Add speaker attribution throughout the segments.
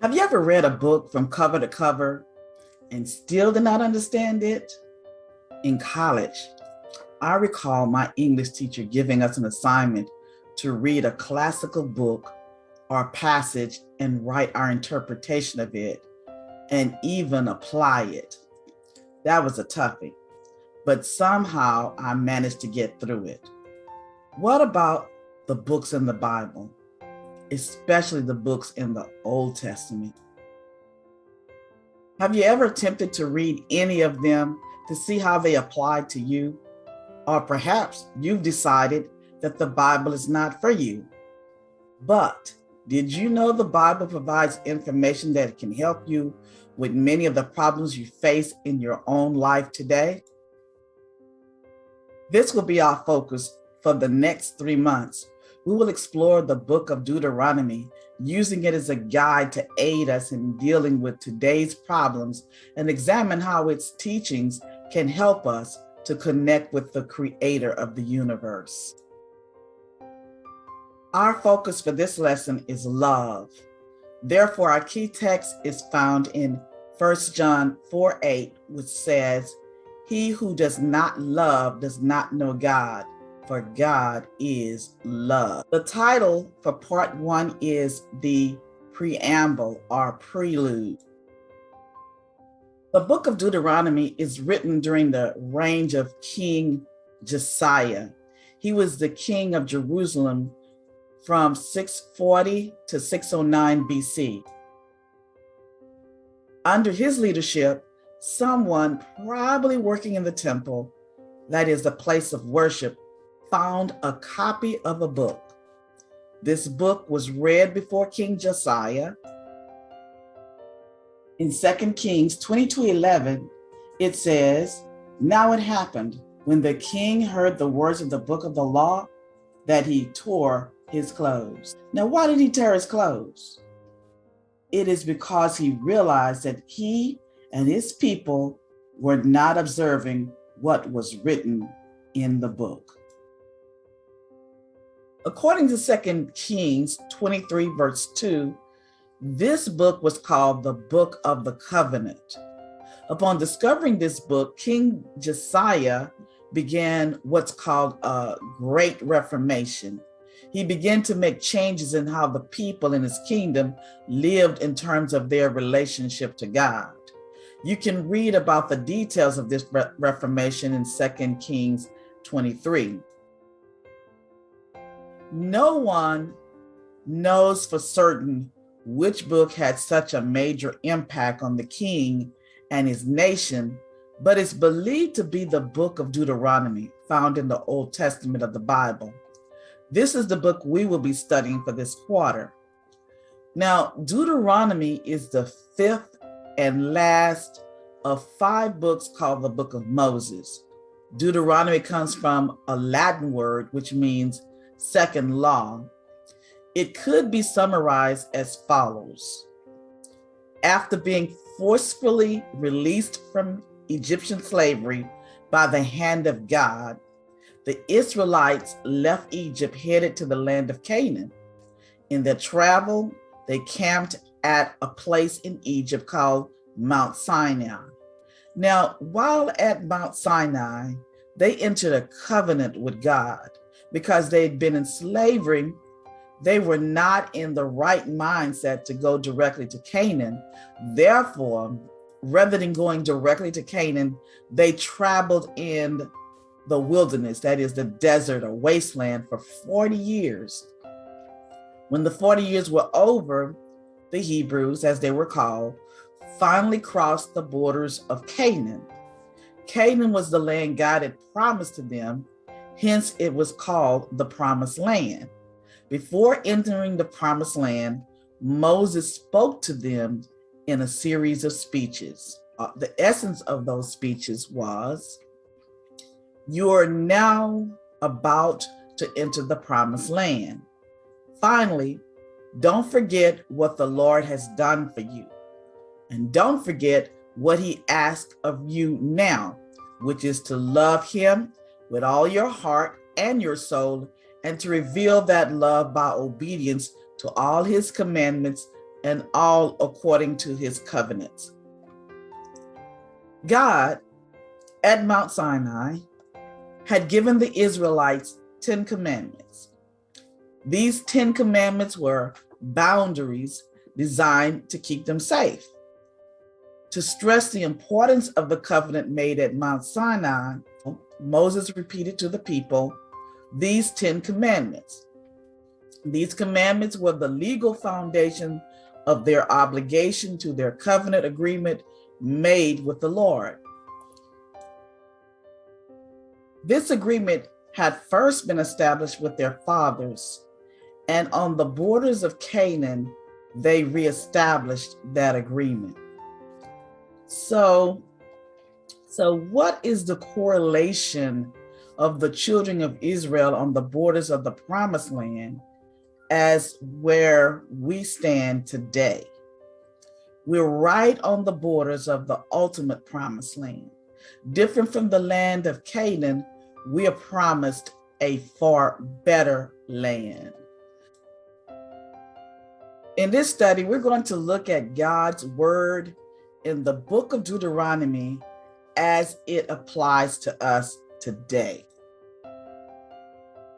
Speaker 1: Have you ever read a book from cover to cover and still did not understand it? In college, I recall my English teacher giving us an assignment to read a classical book or passage and write our interpretation of it and even apply it. That was a toughie, but somehow I managed to get through it. What about the books in the Bible, especially the books in the Old Testament? Have you ever attempted to read any of them to see how they apply to you? Or perhaps you've decided that the Bible is not for you. But did you know the Bible provides information that can help you with many of the problems you face in your own life today? This will be our focus for the next 3 months. We will explore the book of Deuteronomy, using it as a guide to aid us in dealing with today's problems and examine how its teachings can help us to connect with the creator of the universe. Our focus for this lesson is love. Therefore, our key text is found in 1 John 4:8, which says, "He who does not love does not know God, for God is love." The title for part 1 is the Preamble or Prelude. The book of Deuteronomy is written during the reign of King Josiah. He was the king of Jerusalem from 640 to 609 BC. Under his leadership, someone probably working in the temple, that is the place of worship, found a copy of a book. This book was read before King Josiah. In 2 Kings 22:11, it says, "Now it happened when the king heard the words of the book of the law that he tore his clothes." Now, why did he tear his clothes? It is because he realized that he and his people were not observing what was written in the book. According to 2 Kings 23, verse 2, this book was called the Book of the Covenant. Upon discovering this book, King Josiah began what's called a Great Reformation. He began to make changes in how the people in his kingdom lived in terms of their relationship to God. You can read about the details of this Reformation in 2 Kings 23. No one knows for certain which book had such a major impact on the king and his nation, but it's believed to be the book of Deuteronomy, found in the Old Testament of the Bible. This is the book we will be studying for this quarter. Now, Deuteronomy is the 5th and last of 5 books called the Book of Moses. Deuteronomy comes from a Latin word which means second law. It could be summarized as follows. After being forcefully released from Egyptian slavery by the hand of God, the Israelites left Egypt headed to the land of Canaan. In their travel, they camped at a place in Egypt called Mount Sinai. Now, while at Mount Sinai, they entered a covenant with God. Because they'd been in slavery, they were not in the right mindset to go directly to Canaan. Therefore, rather than going directly to Canaan, they traveled in the wilderness, that is the desert or wasteland, for 40 years. When the 40 years were over, the Hebrews, as they were called, finally crossed the borders of Canaan. Canaan was the land God had promised to them. Hence, it was called the Promised Land. Before entering the Promised Land, Moses spoke to them in a series of speeches. The essence of those speeches was, "You are now about to enter the Promised Land. Finally, don't forget what the Lord has done for you. And don't forget what he asks of you now, which is to love him with all your heart and your soul, and to reveal that love by obedience to all his commandments and all according to his covenants. God, at Mount Sinai, had given the Israelites 10 commandments. These 10 commandments were boundaries designed to keep them safe. To stress the importance of the covenant made at Mount Sinai, Moses repeated to the people these 10 commandments. These commandments were the legal foundation of their obligation to their covenant agreement made with the Lord. This agreement had first been established with their fathers, and on the borders of Canaan, they reestablished that agreement. So what is the correlation of the children of Israel on the borders of the Promised Land as where we stand today? We're right on the borders of the ultimate Promised Land. Different from the land of Canaan, we are promised a far better land. In this study, we're going to look at God's word in the book of Deuteronomy as it applies to us today.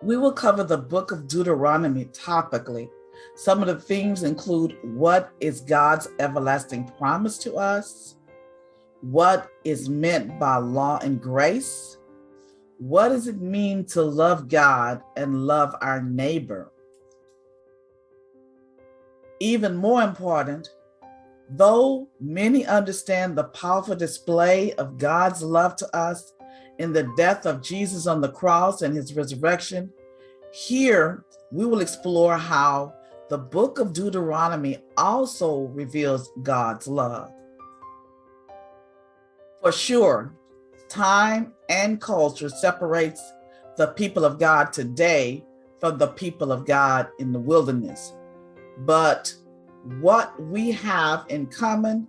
Speaker 1: We will cover the book of Deuteronomy topically. Some of the themes include what is God's everlasting promise to us, what is meant by law and grace, what does it mean to love God and love our neighbor. Even more important, though many understand the powerful display of God's love to us in the death of Jesus on the cross and his resurrection, here we will explore how the book of Deuteronomy also reveals God's love. For sure, time and culture separates the people of God today from the people of God in the wilderness. But what we have in common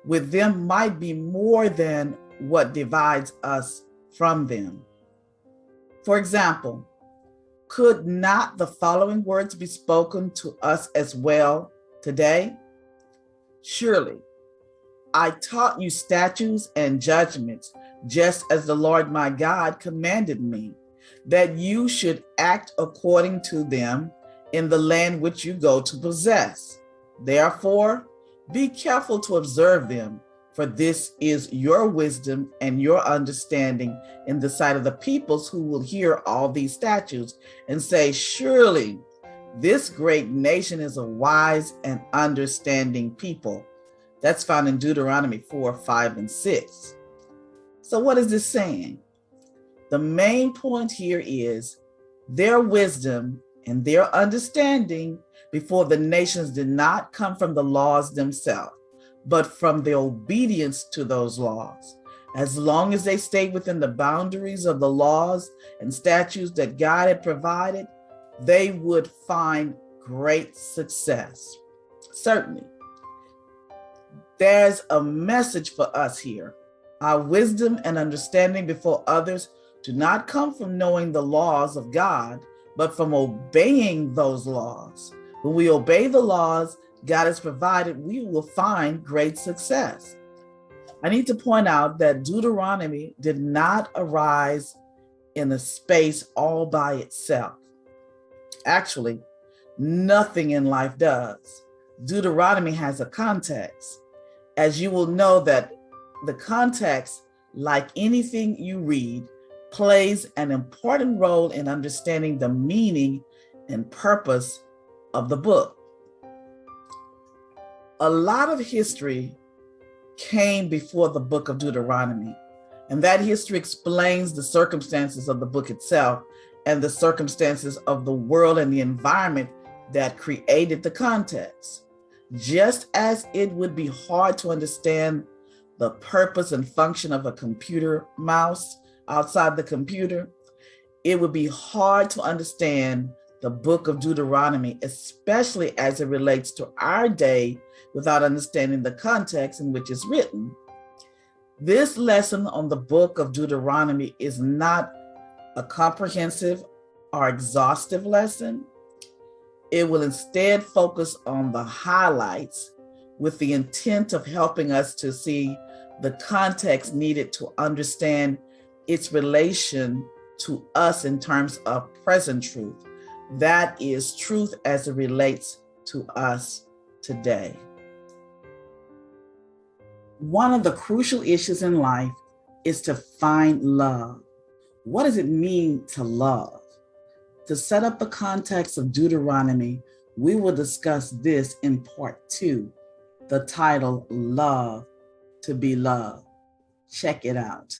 Speaker 1: with them might be more than what divides us from them. For example, could not the following words be spoken to us as well today? Surely, I taught you statutes and judgments, just as the Lord my God commanded me, that you should act according to them in the land which you go to possess. Therefore, be careful to observe them, for this is your wisdom and your understanding in the sight of the peoples who will hear all these statutes and say, surely this great nation is a wise and understanding people. That's found in Deuteronomy 4, 5, and 6. So what is this saying? The main point here is their wisdom and their understanding before the nations did not come from the laws themselves, but from the obedience to those laws. As long as they stayed within the boundaries of the laws and statutes that God had provided, they would find great success. Certainly, there's a message for us here. Our wisdom and understanding before others do not come from knowing the laws of God, but from obeying those laws. When we obey the laws God has provided, we will find great success. I need to point out that Deuteronomy did not arise in a space all by itself. Actually, nothing in life does. Deuteronomy has a context. As you will know that the context, like anything you read, plays an important role in understanding the meaning and purpose of the book. A lot of history came before the book of Deuteronomy, and that history explains the circumstances of the book itself and the circumstances of the world and the environment that created the context. Just as it would be hard to understand the purpose and function of a computer mouse outside the computer, it would be hard to understand the book of Deuteronomy, especially as it relates to our day, without understanding the context in which it's written. This lesson on the book of Deuteronomy is not a comprehensive or exhaustive lesson. It will instead focus on the highlights with the intent of helping us to see the context needed to understand its relation to us in terms of present truth. That is truth as it relates to us today. One of the crucial issues in life is to find love. What does it mean to love? To set up the context of Deuteronomy, we will discuss this in part 2, the title, Love to be Loved. Check it out.